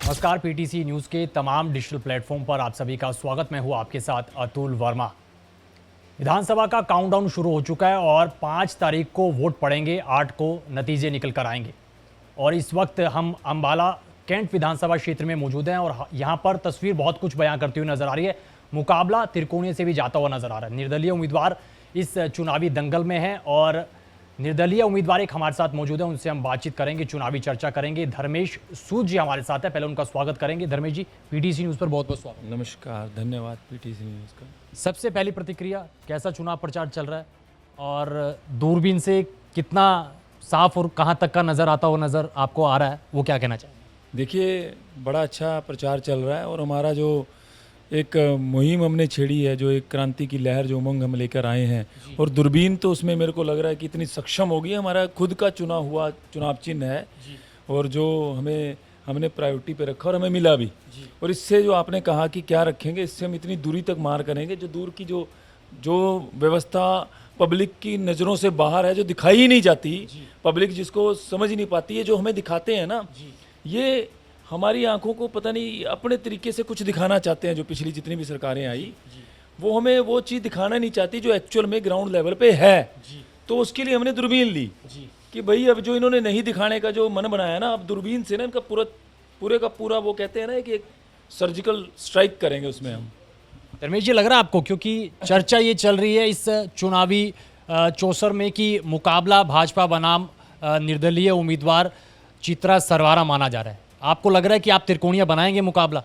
नमस्कार, PTC news के तमाम डिजिटल प्लेटफॉर्म पर आप सभी का स्वागत। मैं हूं आपके साथ अतुल वर्मा। विधानसभा का काउंटडाउन शुरू हो चुका है और 5 तारीख को वोट पड़ेंगे, 8 को नतीजे निकल कर आएंगे। और इस वक्त हम अंबाला कैंट विधानसभा क्षेत्र में मौजूद हैं और यहाँ पर तस्वीर बहुत कुछ बयां करती हुई नजर आ रही है। मुकाबला त्रिकोणीय से भी जाता हुआ नजर आ रहा है। निर्दलीय उम्मीदवार इस चुनावी दंगल में है और निर्दलीय उम्मीदवार एक हमारे साथ मौजूद है, उनसे हम बातचीत करेंगे, चुनावी चर्चा करेंगे। धर्मेश सूद जी हमारे साथ है, पहले उनका स्वागत करेंगे। धर्मेश जी, पीटीसी न्यूज़ पर बहुत बहुत स्वागत। नमस्कार, धन्यवाद पीटीसी न्यूज़ का। सबसे पहली प्रतिक्रिया, कैसा चुनाव प्रचार चल रहा है और दूरबीन से कितना साफ और कहां तक का नजर आता हुआ नजर आपको आ रहा है, वो क्या कहना चाहेंगे? देखिए, बड़ा अच्छा प्रचार चल रहा है और हमारा जो एक मुहिम हमने छेड़ी है, जो एक क्रांति की लहर, जो उमंग हम लेकर आए हैं, और दूरबीन तो उसमें मेरे को लग रहा है कि इतनी सक्षम होगी। हमारा खुद का चुना हुआ चुनाव चिन्ह है और जो हमने प्रायोरिटी पे रखा और हमें मिला भी। और इससे जो आपने कहा कि क्या रखेंगे, इससे हम इतनी दूरी तक मार करेंगे, जो दूर की जो व्यवस्था पब्लिक की नज़रों से बाहर है, जो दिखाई ही नहीं जाती, पब्लिक जिसको समझ ही नहीं पाती है, जो हमें दिखाते हैं ना, ये हमारी आंखों को पता नहीं अपने तरीके से कुछ दिखाना चाहते हैं। जो पिछली जितनी भी सरकारें आई, वो हमें वो चीज़ दिखाना नहीं चाहती जो एक्चुअल में ग्राउंड लेवल पे है। तो उसके लिए हमने दूरबीन ली कि भाई अब जो इन्होंने नहीं दिखाने का जो मन बनाया ना, अब दूरबीन से ना इनका पूरे का पूरा, वो कहते हैं ना कि एक सर्जिकल स्ट्राइक करेंगे उसमें हम। धर्मेश जी, लग रहा है आपको, क्योंकि चर्चा ये चल रही है इस चुनावी चौसर में कि मुकाबला भाजपा बनाम निर्दलीय उम्मीदवार चित्रा सरवारा माना जा रहा है, आपको लग रहा है कि आप त्रिकोणीय बनाएंगे मुकाबला?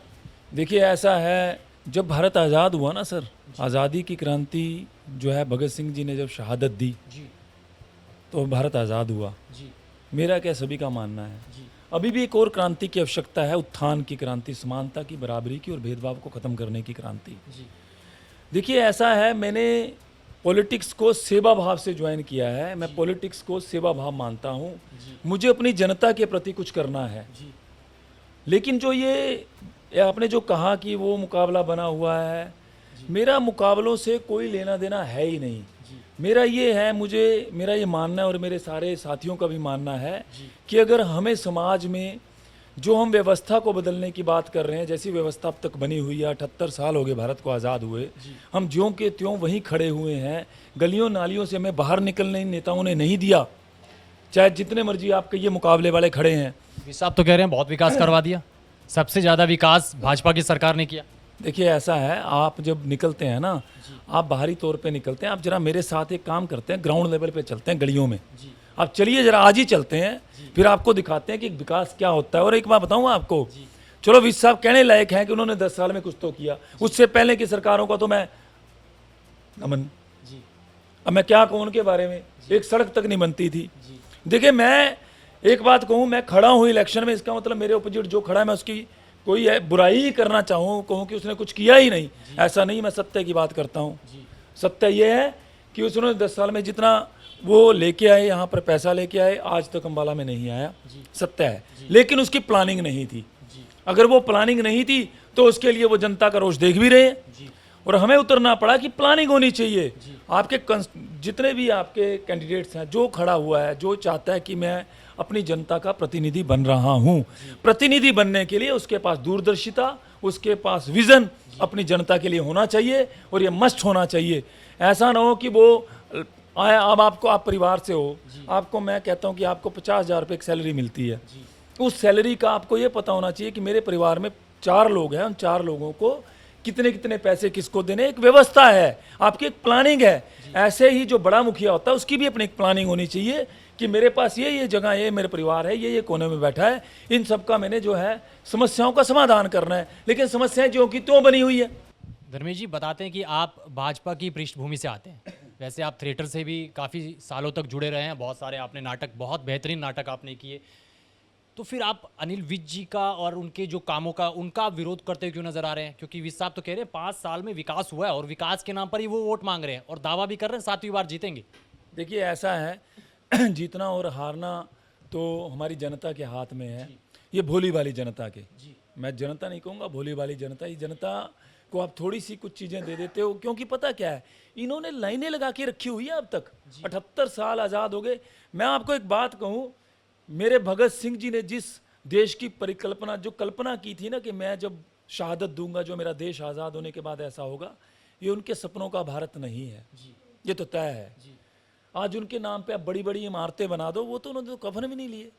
देखिए, ऐसा है, जब भारत आज़ाद हुआ ना सर, आज़ादी की क्रांति जो है, भगत सिंह जी ने जब शहादत दी तो भारत आज़ाद हुआ। मेरा क्या, सभी का मानना है, अभी भी एक और क्रांति की आवश्यकता है, उत्थान की क्रांति, समानता की, बराबरी की और भेदभाव को ख़त्म करने की क्रांति। देखिए, ऐसा है, मैंने पॉलिटिक्स को सेवा भाव से ज्वाइन किया है। मैं पॉलिटिक्स को सेवा भाव मानता हूँ। मुझे अपनी जनता के प्रति कुछ करना है। लेकिन जो ये आपने जो कहा कि वो मुकाबला बना हुआ है, मेरा मुकाबलों से कोई लेना देना है ही नहीं। मेरा ये है, मेरा ये मानना है और मेरे सारे साथियों का भी मानना है कि अगर हमें समाज में जो हम व्यवस्था को बदलने की बात कर रहे हैं, जैसी व्यवस्था अब तक बनी हुई है, 78 साल हो गए भारत को आज़ाद हुए, हम ज्यों के त्यों वहीं खड़े हुए हैं। गलियों नालियों से हमें बाहर निकलने नेताओं ने नहीं दिया, चाहे जितने मर्जी आप कहिए मुकाबले वाले खड़े हैं। साहब तो कह रहे हैं बहुत विकास करवा दिया, सबसे ज़्यादा विकास भाजपा की सरकार ने किया। देखिए, ऐसा है, आप जब निकलते हैं ना, आप बाहरी तौर पे निकलते हैं, आप जरा मेरे साथ एक काम करते हैं, ग्राउंड लेवल पे चलते हैं, गलियों में आप चलिए, जरा आज ही चलते हैं, फिर आपको दिखाते हैं कि विकास क्या होता है। और एक बात बताऊँ आपको, चलो विज साहब कहने लायक हैं कि उन्होंने 10 साल में कुछ तो किया, उससे पहले की सरकारों का तो मैं अमन, अब मैं क्या कहूँ उनके बारे में, एक सड़क तक नहीं बनती थी। देखिए, मैं एक बात कहूँ, मैं खड़ा हूँ इलेक्शन में, इसका मतलब मेरे अपोजिट जो खड़ा है, मैं उसकी कोई है बुराई ही करना चाहूँ, कहूँ कि उसने कुछ किया ही नहीं, ऐसा नहीं। मैं सत्य की बात करता हूँ। सत्य ये है कि उसने 10 साल में जितना वो लेके आए, यहाँ पर पैसा लेके आए, आज तक अम्बाला में नहीं आया, सत्य है। लेकिन उसकी प्लानिंग नहीं थी। अगर वो प्लानिंग नहीं थी तो उसके लिए वो जनता का रोष देख भी रहे हैं और हमें उतरना पड़ा कि प्लानिंग होनी चाहिए। आपके जितने भी आपके कैंडिडेट्स हैं, जो खड़ा हुआ है, जो चाहता है कि मैं अपनी जनता का प्रतिनिधि बन रहा हूं, प्रतिनिधि बनने के लिए उसके पास दूरदर्शिता, उसके पास विजन अपनी जनता के लिए होना चाहिए और ये मस्ट होना चाहिए। ऐसा ना हो कि वो अब आप परिवार से हो, आपको मैं कहता हूं कि आपको 50,000 रुपये की सैलरी मिलती है, उस सैलरी का आपको ये पता होना चाहिए कि मेरे परिवार में 4 लोग हैं, उन 4 लोगों को कितने कितने पैसे किसको देने, एक व्यवस्था है, आपकी एक प्लानिंग है। ऐसे ही जो बड़ा मुखिया होता है, उसकी भी अपनी एक प्लानिंग होनी चाहिए कि मेरे पास ये जगह, ये मेरे परिवार है, ये कोने में बैठा है, इन सब का मैंने जो है समस्याओं का समाधान करना है। लेकिन समस्याएं जो की त्यों बनी हुई है। धर्मेश जी, बताते हैं कि आप भाजपा की पृष्ठभूमि से आते हैं, वैसे आप थिएटर से भी काफ़ी सालों तक जुड़े रहे हैं, बहुत सारे आपने नाटक, बहुत बेहतरीन नाटक आपने किए, तो फिर आप अनिल विज जी का और उनके जो कामों का, उनका विरोध करते हुए क्यों नजर आ रहे हैं? क्योंकि विज साहब तो कह रहे हैं 5 साल में विकास हुआ है और विकास के नाम पर ही वो वोट मांग रहे हैं और दावा भी कर रहे हैं 7वीं बार जीतेंगे। देखिए, ऐसा है, जीतना और हारना तो हमारी जनता के हाथ में है, ये भोली वाली जनता के। मैं जनता नहीं कहूँगा, भोली वाली जनता। ये जनता को आप थोड़ी सी कुछ चीज़ें दे देते हो, क्योंकि पता क्या है, इन्होंने लाइनें लगा के रखी हुई है अब तक। 78 साल आज़ाद हो गए। मैं आपको एक बात कहूँ, मेरे भगत सिंह जी ने जिस देश की परिकल्पना, जो कल्पना की थी ना कि मैं जब शहादत दूंगा, जो मेरा देश आज़ाद होने के बाद ऐसा होगा, ये उनके सपनों का भारत नहीं है, ये तो तय है। आज उनके नाम पे आप बड़ी बड़ी इमारतें बना दो, वो तो उन्होंने तो कफन भी नहीं लिए।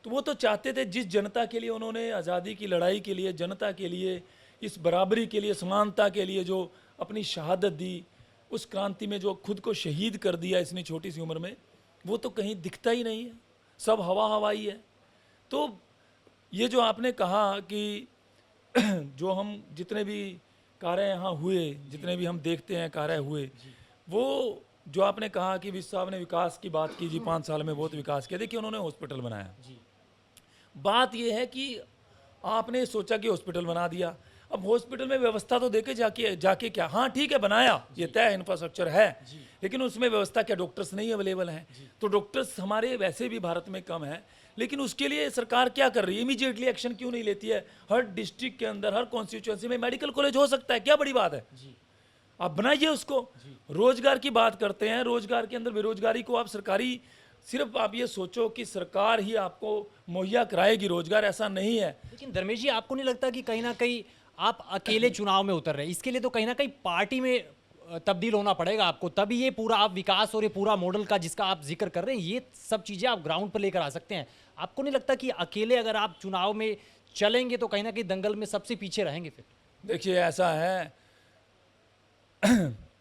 तो वो तो चाहते थे, जिस जनता के लिए उन्होंने आज़ादी की लड़ाई के लिए, जनता के लिए, इस बराबरी के लिए, समानता के लिए जो अपनी शहादत दी, उस क्रांति में जो खुद को शहीद कर दिया इतनी छोटी सी उम्र में, वो तो कहीं दिखता ही नहीं है, सब हवा हवाई है। तो ये जो आपने कहा कि जो हम जितने भी कार्य यहाँ हुए, जितने भी हम देखते हैं कार्य हुए, वो जो आपने कहा कि विश्व साहब ने विकास की बात की जी, 5 साल में बहुत विकास किया। देखिए उन्होंने हॉस्पिटल बनाया, बात यह है कि आपने सोचा कि हॉस्पिटल बना दिया, अब हॉस्पिटल में व्यवस्था तो देके जाके क्या, हाँ ठीक है बनाया, ये तय इंफ्रास्ट्रक्चर है, लेकिन उसमें व्यवस्था क्या, डॉक्टर्स नहीं अवेलेबल हैं। तो डॉक्टर्स हमारे वैसे भी भारत में कम है, लेकिन उसके लिए सरकार क्या कर रही है, इमीडिएटली एक्शन क्यों नहीं लेती है। हर डिस्ट्रिक्ट के अंदर, हर कॉन्स्टिट्यूएंसी में मेडिकल कॉलेज हो सकता है, क्या बड़ी बात है, आप बनाइए उसको। रोजगार की बात करते हैं, रोजगार के अंदर बेरोजगारी को आप सरकारी, सिर्फ आप ये सोचो कि सरकार ही आपको मुहैया कराएगी रोजगार, ऐसा नहीं है। लेकिन धर्मेश जी, आपको नहीं लगता कि कहीं ना कहीं आप अकेले चुनाव में उतर रहे हैं, इसके लिए तो कहीं ना कहीं पार्टी में तब्दील होना पड़ेगा आपको, तभी ये पूरा आप विकास और ये पूरा मॉडल का जिसका आप जिक्र कर रहे हैं, ये सब चीज़ें आप ग्राउंड पर लेकर आ सकते हैं। आपको नहीं लगता कि अकेले अगर आप चुनाव में चलेंगे तो कहीं ना कहीं दंगल में सबसे पीछे रहेंगे फिर? देखिए ऐसा है,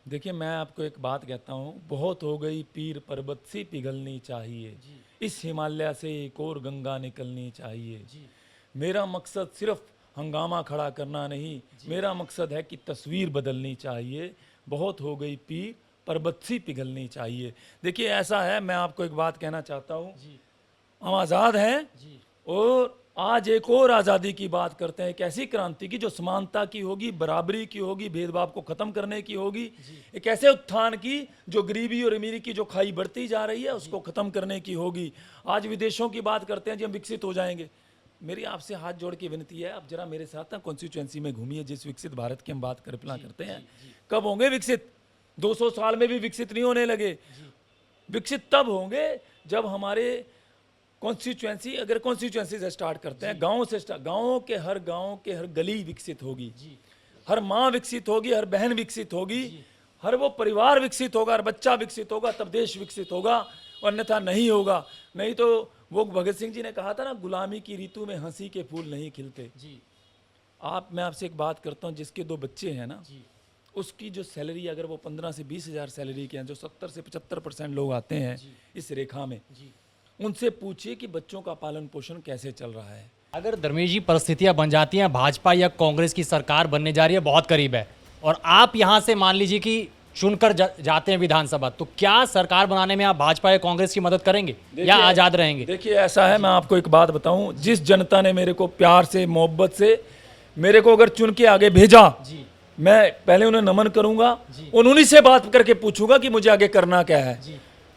देखिए मैं आपको एक बात कहता हूँ, बहुत हो गई पीर पर्वत सी पिघलनी चाहिए, इस हिमालय से एक और गंगा निकलनी चाहिए। मेरा मकसद सिर्फ हंगामा खड़ा करना नहीं, मेरा मकसद है कि तस्वीर बदलनी चाहिए। बहुत हो गई पीर पर्वत सी पिघलनी चाहिए। देखिए ऐसा है, मैं आपको एक बात कहना चाहता हूँ, हम आज़ाद हैं और आज एक और आज़ादी की बात करते हैं, एक ऐसी क्रांति की जो समानता की होगी, बराबरी की होगी, भेदभाव को खत्म करने की होगी, एक ऐसे उत्थान की जो गरीबी और अमीरी की जो खाई बढ़ती जा रही है उसको खत्म करने की होगी। आज विदेशों की बात करते हैं जी, हम विकसित हो जाएंगे। मेरी आपसे हाथ जोड़ के विनती है, आप जरा मेरे साथ ना कॉन्स्टिट्यूएंसी में घूमिए, जिस विकसित भारत की हम बात कल्पना करते हैं, कब होंगे विकसित? 200 साल में भी विकसित नहीं होने लगे। विकसित तब होंगे जब हमारे कॉन्स्टिट्यूएंसी, अगर कॉन्स्टिट्यूएंसी से स्टार्ट करते हैं, गाँव से स्टार्ट, गाँव के हर गली विकसित होगी, हर माँ विकसित होगी, हर बहन विकसित होगी, हर वो परिवार विकसित होगा, हर बच्चा विकसित होगा, तब देश विकसित होगा, अन्यथा नहीं होगा। नहीं तो वो भगत सिंह जी ने कहा था ना, गुलामी की ऋतु में हंसी के फूल नहीं खिलते। मैं आपसे एक बात करता हूँ, जिसके 2 बच्चे हैं ना, उसकी जो सैलरी अगर वो 15 से 20 हज़ार सैलरी के हैं, जो 70 से 75% लोग आते हैं इस रेखा में, उनसे पूछिए कि बच्चों का पालन पोषण कैसे चल रहा है। अगर धर्मेश जी परिस्थितियां बन जाती हैं, भाजपा या कांग्रेस की सरकार बनने जा रही है, बहुत करीब है, और आप यहां से मान लीजिए कि चुनकर जाते हैं विधानसभा, तो क्या सरकार बनाने में आप भाजपा या कांग्रेस की मदद करेंगे या आजाद रहेंगे? देखिए ऐसा है, मैं आपको एक बात बताऊं, जिस जनता ने मेरे को प्यार से, मोहब्बत से मेरे को अगर चुन के आगे भेजा, मैं पहले उन्हें नमन करूंगा, उन्हीं से बात करके पूछूंगा कि मुझे आगे करना क्या है।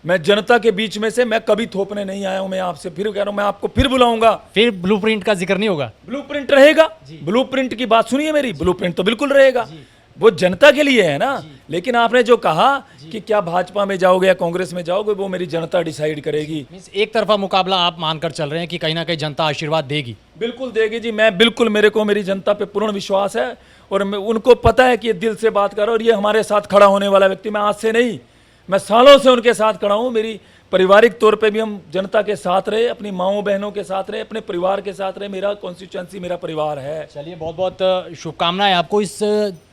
मैं जनता के बीच में से मैं कभी थोपने नहीं आया हूं। मैं आपसे फिर कह रहा हूं, मैं आपको फिर बुलाऊंगा। फिर ब्लूप्रिंट का जिक्र नहीं होगा? ब्लूप्रिंट रहेगा, ब्लूप्रिंट की बात सुनिए मेरी, ब्लूप्रिंट तो बिल्कुल रहेगा, वो जनता के लिए है ना। लेकिन आपने जो कहा कि क्या भाजपा में जाओगे या कांग्रेस में जाओगे, वो मेरी जनता डिसाइड करेगी। एक तरफा मुकाबला आप मानकर चल रहे हैं कि कहीं ना कहीं जनता आशीर्वाद देगी? बिल्कुल देगी जी, मैं बिल्कुल, मेरे को मेरी जनता पे पूर्ण विश्वास है, और उनको पता है कि ये दिल से बात कर रहा है, और ये हमारे साथ खड़ा होने वाला व्यक्ति, मैं आज से नहीं, मैं सालों से उनके साथ खड़ा हूँ। मेरी पारिवारिक तौर पे भी हम जनता के साथ रहे, अपनी माँओं बहनों के साथ रहे, अपने परिवार के साथ रहे। मेरा कॉन्स्टिट्यूएंसी मेरा परिवार है। चलिए, बहुत बहुत शुभकामनाएं आपको इस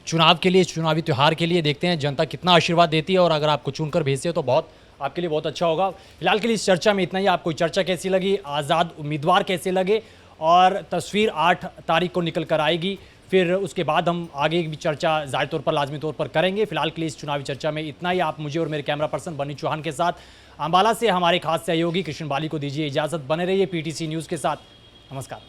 चुनाव के लिए, इस चुनावी त्यौहार के लिए। देखते हैं जनता कितना आशीर्वाद देती है, और अगर आपको चुनकर भेजते हो तो बहुत आपके लिए बहुत अच्छा होगा। फिलहाल के लिए इस चर्चा में इतना ही। आपको चर्चा कैसी लगी, आज़ाद उम्मीदवार कैसे लगे, और तस्वीर 8 तारीख को निकल कर आएगी, फिर उसके बाद हम आगे की चर्चा ज़ाहिर तौर पर, लाजमी तौर पर करेंगे। फिलहाल के लिए इस चुनावी चर्चा में इतना ही। आप मुझे और मेरे कैमरा पर्सन बनी चौहान के साथ अंबाला से हमारे खास सहयोगी कृष्ण बाली को दीजिए इजाज़त। बने रहिए PTC न्यूज़ के साथ। नमस्कार।